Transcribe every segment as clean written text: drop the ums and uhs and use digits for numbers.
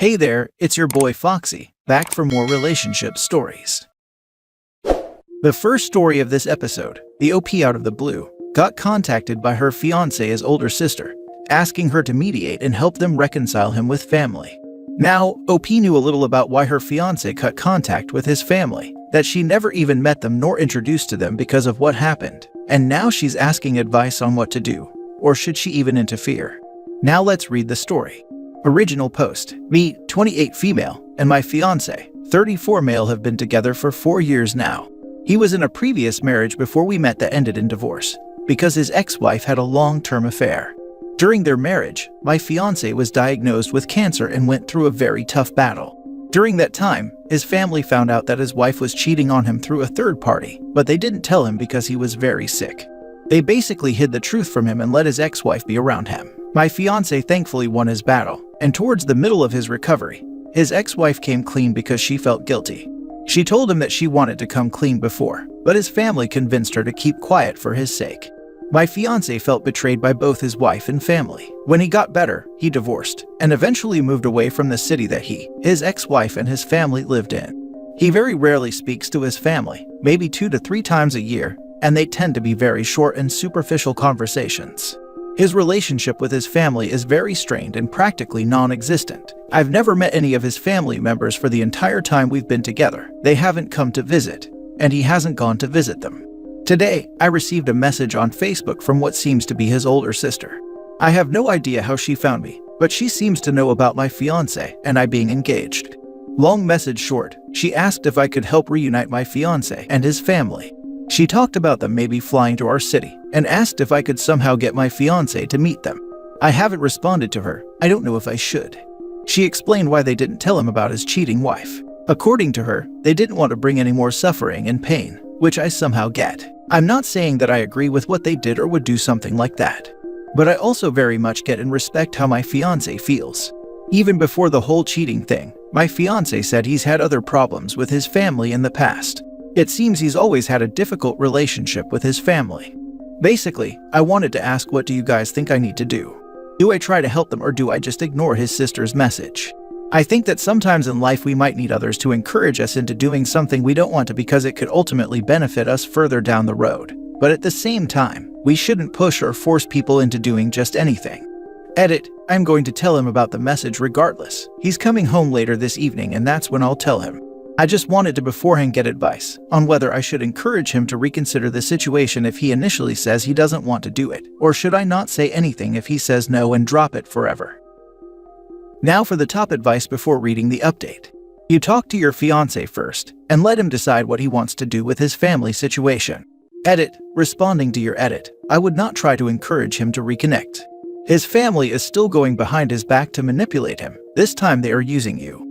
Hey there, it's your boy Foxy, back for more relationship stories. The first story of this episode, the OP out of the blue, got contacted by her fiancé's older sister, asking her to mediate and help them reconcile him with family. Now, OP knew a little about why her fiancé cut contact with his family, that she never even met them nor introduced to them because of what happened, and now she's asking advice on what to do, or should she even interfere? Now let's read the story. Original post: me, 28 female, and my fiancé, 34 male, have been together for 4 years now. He was in a previous marriage before we met that ended in divorce, because his ex-wife had a long-term affair. During their marriage, my fiancé was diagnosed with cancer and went through a very tough battle. During that time, his family found out that his wife was cheating on him through a third party, but they didn't tell him because he was very sick. They basically hid the truth from him and let his ex-wife be around him. My fiancé thankfully won his battle, and towards the middle of his recovery, his ex-wife came clean because she felt guilty. She told him that she wanted to come clean before, but his family convinced her to keep quiet for his sake. My fiancé felt betrayed by both his wife and family. When he got better, he divorced, and eventually moved away from the city that his ex-wife and his family lived in. He very rarely speaks to his family, maybe 2 to 3 times a year, and they tend to be very short and superficial conversations. His relationship with his family is very strained and practically non-existent. I've never met any of his family members for the entire time we've been together. They haven't come to visit, and he hasn't gone to visit them. Today, I received a message on Facebook from what seems to be his older sister. I have no idea how she found me, but she seems to know about my fiancé and I being engaged. Long message short, she asked if I could help reunite my fiancé and his family. She talked about them maybe flying to our city and asked if I could somehow get my fiancé to meet them. I haven't responded to her. I don't know if I should. She explained why they didn't tell him about his cheating wife. According to her, they didn't want to bring any more suffering and pain, which I somehow get. I'm not saying that I agree with what they did or would do something like that. But I also very much get and respect how my fiancé feels. Even before the whole cheating thing, my fiancé said he's had other problems with his family in the past. It seems he's always had a difficult relationship with his family. Basically, I wanted to ask, what do you guys think I need to do? Do I try to help them or do I just ignore his sister's message? I think that sometimes in life we might need others to encourage us into doing something we don't want to because it could ultimately benefit us further down the road. But at the same time, we shouldn't push or force people into doing just anything. Edit: I'm going to tell him about the message regardless. He's coming home later this evening and that's when I'll tell him. I just wanted to beforehand get advice on whether I should encourage him to reconsider the situation if he initially says he doesn't want to do it, or should I not say anything if he says no and drop it forever. Now for the top advice before reading the update. You talk to your fiancé first and let him decide what he wants to do with his family situation. Edit: responding to your edit, I would not try to encourage him to reconnect. His family is still going behind his back to manipulate him. This time they are using you.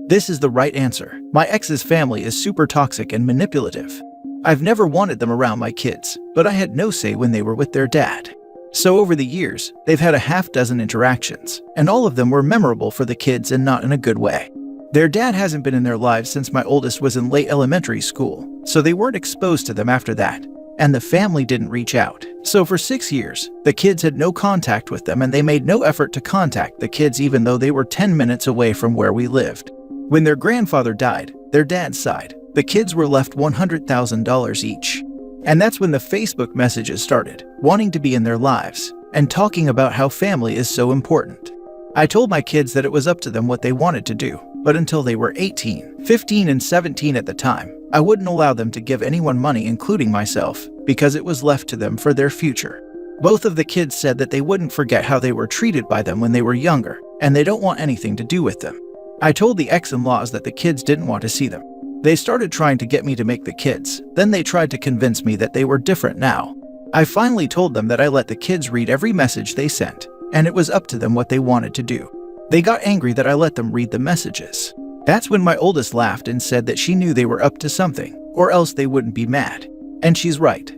This is the right answer. My ex's family is super toxic and manipulative. I've never wanted them around my kids, but I had no say when they were with their dad. So over the years, they've had a half-dozen interactions, and all of them were memorable for the kids and not in a good way. Their dad hasn't been in their lives since my oldest was in late elementary school, so they weren't exposed to them after that, and the family didn't reach out. So for 6 years, the kids had no contact with them and they made no effort to contact the kids even though they were 10 minutes away from where we lived. When their grandfather died, their dad's side, the kids were left $100,000 each. And that's when the Facebook messages started, wanting to be in their lives, and talking about how family is so important. I told my kids that it was up to them what they wanted to do, but until they were 18, 15 and 17 at the time, I wouldn't allow them to give anyone money, including myself, because it was left to them for their future. Both of the kids said that they wouldn't forget how they were treated by them when they were younger, and they don't want anything to do with them. I told the ex-in-laws that the kids didn't want to see them. They started trying to get me to make the kids, then they tried to convince me that they were different now. I finally told them that I let the kids read every message they sent, and it was up to them what they wanted to do. They got angry that I let them read the messages. That's when my oldest laughed and said that she knew they were up to something, or else they wouldn't be mad. And she's right.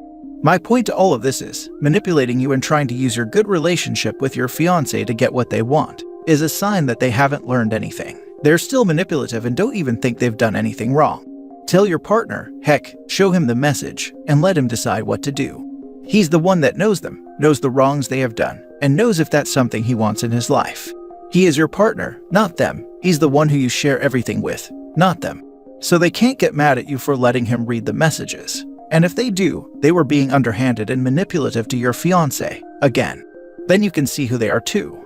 My point to all of this is, manipulating you and trying to use your good relationship with your fiancé to get what they want is a sign that they haven't learned anything. They're still manipulative and don't even think they've done anything wrong. Tell your partner, heck, show him the message, and let him decide what to do. He's the one that knows them, knows the wrongs they have done, and knows if that's something he wants in his life. He is your partner, not them. He's the one who you share everything with, not them. So they can't get mad at you for letting him read the messages. And if they do, they were being underhanded and manipulative to your fiancé, again. Then you can see who they are too.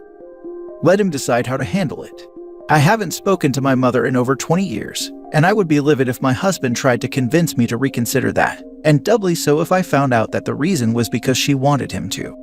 Let him decide how to handle it. I haven't spoken to my mother in over 20 years, and I would be livid if my husband tried to convince me to reconsider that, and doubly so if I found out that the reason was because she wanted him to.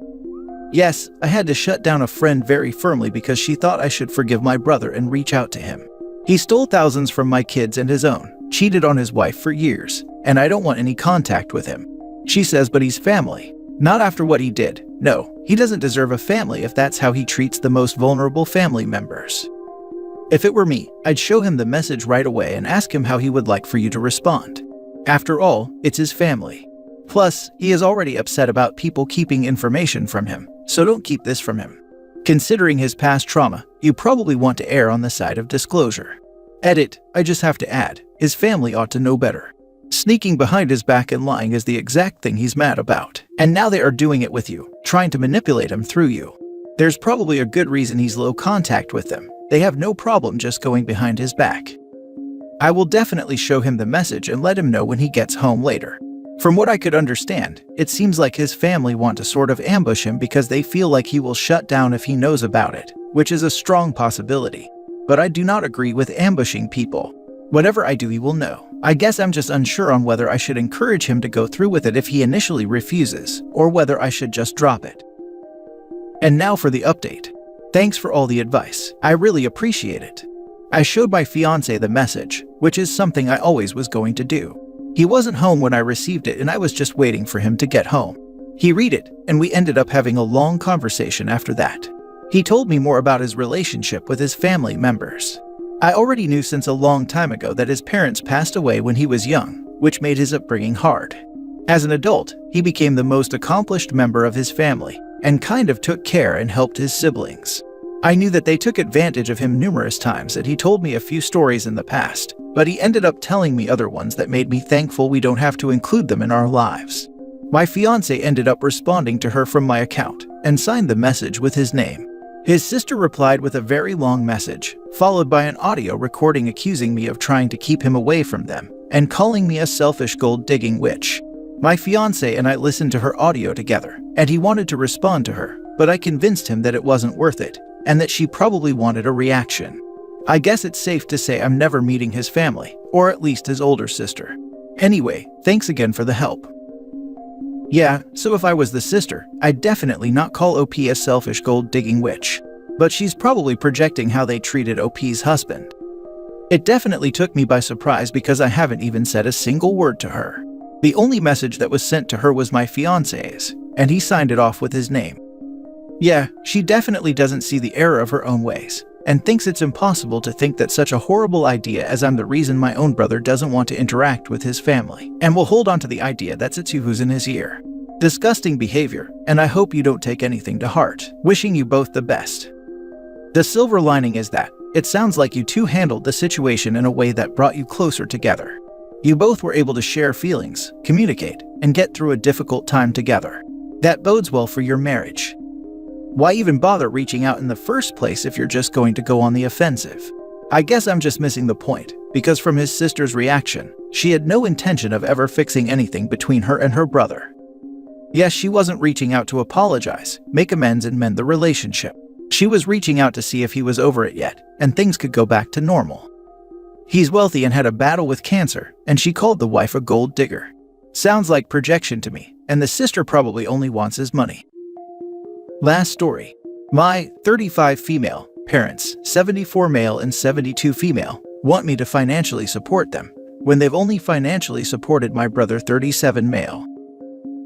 Yes, I had to shut down a friend very firmly because she thought I should forgive my brother and reach out to him. He stole thousands from my kids and his own, cheated on his wife for years, and I don't want any contact with him. She says, but he's family. Not after what he did. No, he doesn't deserve a family if that's how he treats the most vulnerable family members. If it were me, I'd show him the message right away and ask him how he would like for you to respond. After all, it's his family. Plus, he is already upset about people keeping information from him, so don't keep this from him. Considering his past trauma, you probably want to err on the side of disclosure. Edit, I just have to add, his family ought to know better. Sneaking behind his back and lying is the exact thing he's mad about. And now they are doing it with you, trying to manipulate him through you. There's probably a good reason he's low contact with them. They have no problem just going behind his back. I will definitely show him the message and let him know when he gets home later. From what I could understand, it seems like his family want to sort of ambush him because they feel like he will shut down if he knows about it, which is a strong possibility. But I do not agree with ambushing people. Whatever I do, he will know. I guess I'm just unsure on whether I should encourage him to go through with it if he initially refuses, or whether I should just drop it. And now for the update. Thanks for all the advice. I really appreciate it. I showed my fiancé the message, which is something I always was going to do. He wasn't home when I received it and I was just waiting for him to get home. He read it, and we ended up having a long conversation after that. He told me more about his relationship with his family members. I already knew since a long time ago that his parents passed away when he was young, which made his upbringing hard. As an adult, he became the most accomplished member of his family, and kind of took care and helped his siblings. I knew that they took advantage of him numerous times, and he told me a few stories in the past, but he ended up telling me other ones that made me thankful we don't have to include them in our lives. My fiancé ended up responding to her from my account, and signed the message with his name. His sister replied with a very long message, followed by an audio recording accusing me of trying to keep him away from them, and calling me a selfish gold-digging witch. My fiancé and I listened to her audio together, and he wanted to respond to her, but I convinced him that it wasn't worth it, and that she probably wanted a reaction. I guess it's safe to say I'm never meeting his family, or at least his older sister. Anyway, thanks again for the help. Yeah, so if I was the sister, I'd definitely not call OP a selfish gold-digging witch. But she's probably projecting how they treated OP's husband. It definitely took me by surprise because I haven't even said a single word to her. The only message that was sent to her was my fiancé's, and he signed it off with his name. Yeah, she definitely doesn't see the error of her own ways, and thinks it's impossible to think that such a horrible idea as I'm the reason my own brother doesn't want to interact with his family, and will hold on to the idea that's it's who's in his ear. Disgusting behavior, and I hope you don't take anything to heart. Wishing you both the best. The silver lining is that it sounds like you two handled the situation in a way that brought you closer together. You both were able to share feelings, communicate, and get through a difficult time together. That bodes well for your marriage. Why even bother reaching out in the first place if you're just going to go on the offensive? I guess I'm just missing the point, because from his sister's reaction, she had no intention of ever fixing anything between her and her brother. Yes, she wasn't reaching out to apologize, make amends, and mend the relationship. She was reaching out to see if he was over it yet, and things could go back to normal. He's wealthy and had a battle with cancer, and she called the wife a gold digger. Sounds like projection to me, and the sister probably only wants his money. Last story. My 35 female parents, 74 male and 72 female, want me to financially support them, when they've only financially supported my brother 37 male.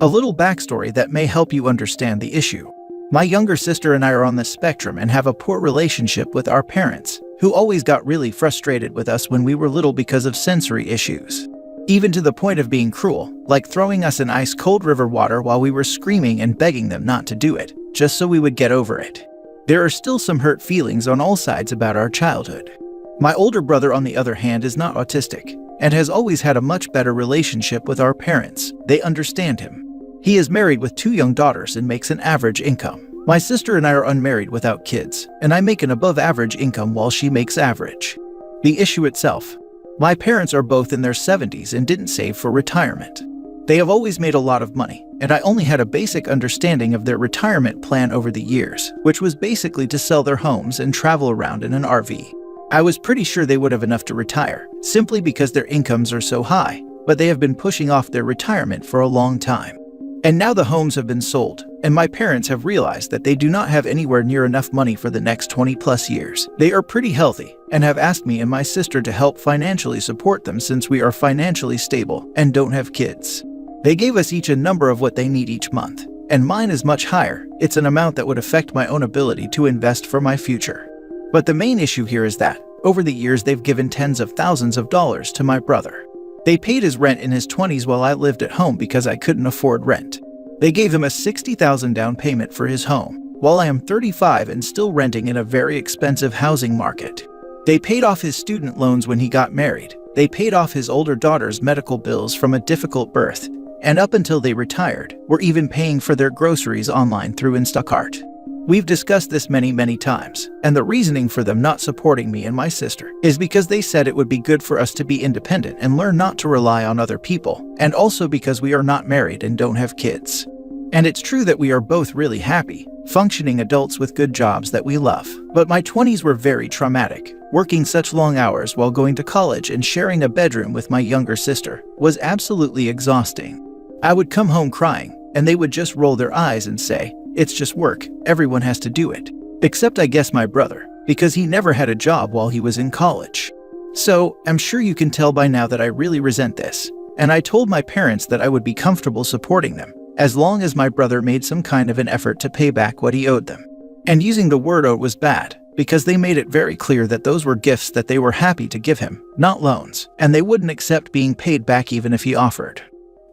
A little backstory that may help you understand the issue. My younger sister and I are on the spectrum and have a poor relationship with our parents, who always got really frustrated with us when we were little because of sensory issues. Even to the point of being cruel, like throwing us in ice-cold river water while we were screaming and begging them not to do it, just so we would get over it. There are still some hurt feelings on all sides about our childhood. My older brother, on the other hand, is not autistic, and has always had a much better relationship with our parents. They understand him. He is married with 2 young daughters and makes an average income. My sister and I are unmarried without kids, and I make an above-average income while she makes average. The issue itself. My parents are both in their 70s and didn't save for retirement. They have always made a lot of money, and I only had a basic understanding of their retirement plan over the years, which was basically to sell their homes and travel around in an RV. I was pretty sure they would have enough to retire, simply because their incomes are so high, but they have been pushing off their retirement for a long time. And now the homes have been sold, and my parents have realized that they do not have anywhere near enough money for the next 20+ years. They are pretty healthy, and have asked me and my sister to help financially support them since we are financially stable and don't have kids. They gave us each a number of what they need each month, and mine is much higher. It's an amount that would affect my own ability to invest for my future. But the main issue here is that, over the years they've given tens of thousands of dollars to my brother. They paid his rent in his 20s while I lived at home because I couldn't afford rent. They gave him a $60,000 down payment for his home, while I am 35 and still renting in a very expensive housing market. They paid off his student loans when he got married. They paid off his older daughter's medical bills from a difficult birth, and up until they retired, were even paying for their groceries online through Instacart. We've discussed this many times, and the reasoning for them not supporting me and my sister is because they said it would be good for us to be independent and learn not to rely on other people, and also because we are not married and don't have kids. And it's true that we are both really happy, functioning adults with good jobs that we love. But my 20s were very traumatic. Working such long hours while going to college and sharing a bedroom with my younger sister was absolutely exhausting. I would come home crying, and they would just roll their eyes and say, "It's just work, everyone has to do it." Except I guess my brother, because he never had a job while he was in college. So, I'm sure you can tell by now that I really resent this, and I told my parents that I would be comfortable supporting them, as long as my brother made some kind of an effort to pay back what he owed them. And using the word owed was bad, because they made it very clear that those were gifts that they were happy to give him, not loans, and they wouldn't accept being paid back even if he offered.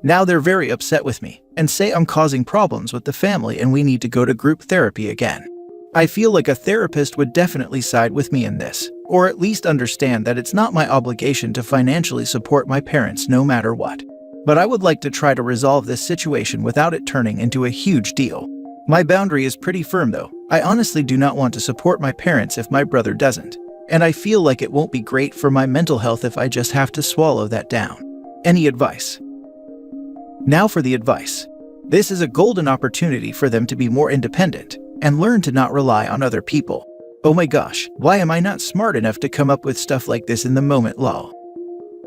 Now they're very upset with me, and say I'm causing problems with the family and we need to go to group therapy again. I feel like a therapist would definitely side with me in this, or at least understand that it's not my obligation to financially support my parents no matter what. But I would like to try to resolve this situation without it turning into a huge deal. My boundary is pretty firm though. I honestly do not want to support my parents if my brother doesn't, and I feel like it won't be great for my mental health if I just have to swallow that down. Any advice? Now for the advice. This is a golden opportunity for them to be more independent and learn to not rely on other people. Oh my gosh, why am I not smart enough to come up with stuff like this in the moment, lol.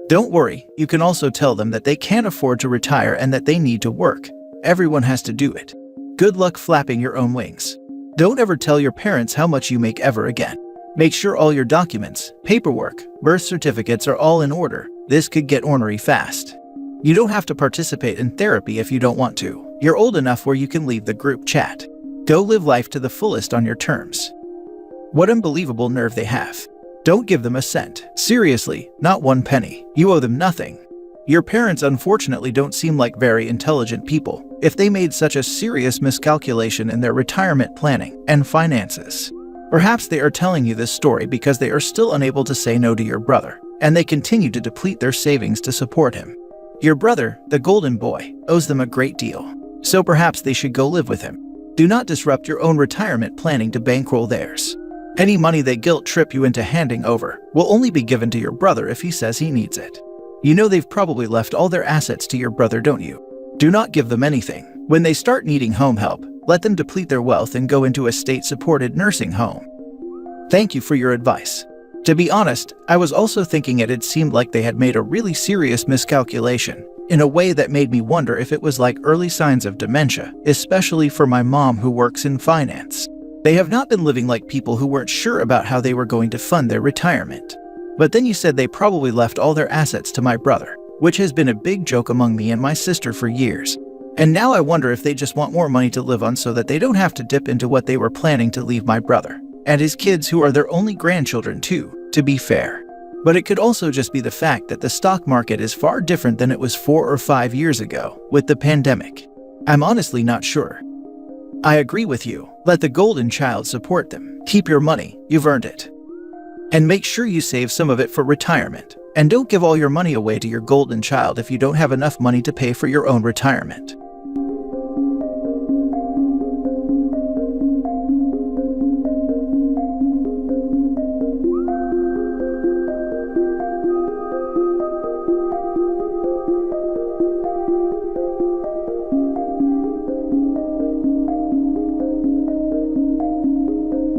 Don't worry, you can also tell them that they can't afford to retire and that they need to work. Everyone has to do it. Good luck flapping your own wings. Don't ever tell your parents how much you make ever again. Make sure all your documents, paperwork, birth certificates are all in order. This could get ornery fast. You don't have to participate in therapy if you don't want to. You're old enough where you can leave the group chat. Go live life to the fullest on your terms. What unbelievable nerve they have. Don't give them a cent. Seriously, not one penny. You owe them nothing. Your parents unfortunately don't seem like very intelligent people if they made such a serious miscalculation in their retirement planning and finances. Perhaps they are telling you this story because they are still unable to say no to your brother, and they continue to deplete their savings to support him. Your brother, the golden boy, owes them a great deal, so perhaps they should go live with him. Do not disrupt your own retirement planning to bankroll theirs. Any money they guilt trip you into handing over will only be given to your brother if he says he needs it. You know they've probably left all their assets to your brother, don't you? Do not give them anything. When they start needing home help, let them deplete their wealth and go into a state-supported nursing home. Thank you for your advice. To be honest, I was also thinking it seemed like they had made a really serious miscalculation, in a way that made me wonder if it was like early signs of dementia, especially for my mom who works in finance. They have not been living like people who weren't sure about how they were going to fund their retirement. But then you said they probably left all their assets to my brother, which has been a big joke among me and my sister for years. And now I wonder if they just want more money to live on so that they don't have to dip into what they were planning to leave my brother. And his kids, who are their only grandchildren too, to be fair. But it could also just be the fact that the stock market is far different than it was 4 or 5 years ago, with the pandemic. I'm honestly not sure. I agree with you. Let the golden child support them. Keep your money, you've earned it. And make sure you save some of it for retirement. And don't give all your money away to your golden child if you don't have enough money to pay for your own retirement.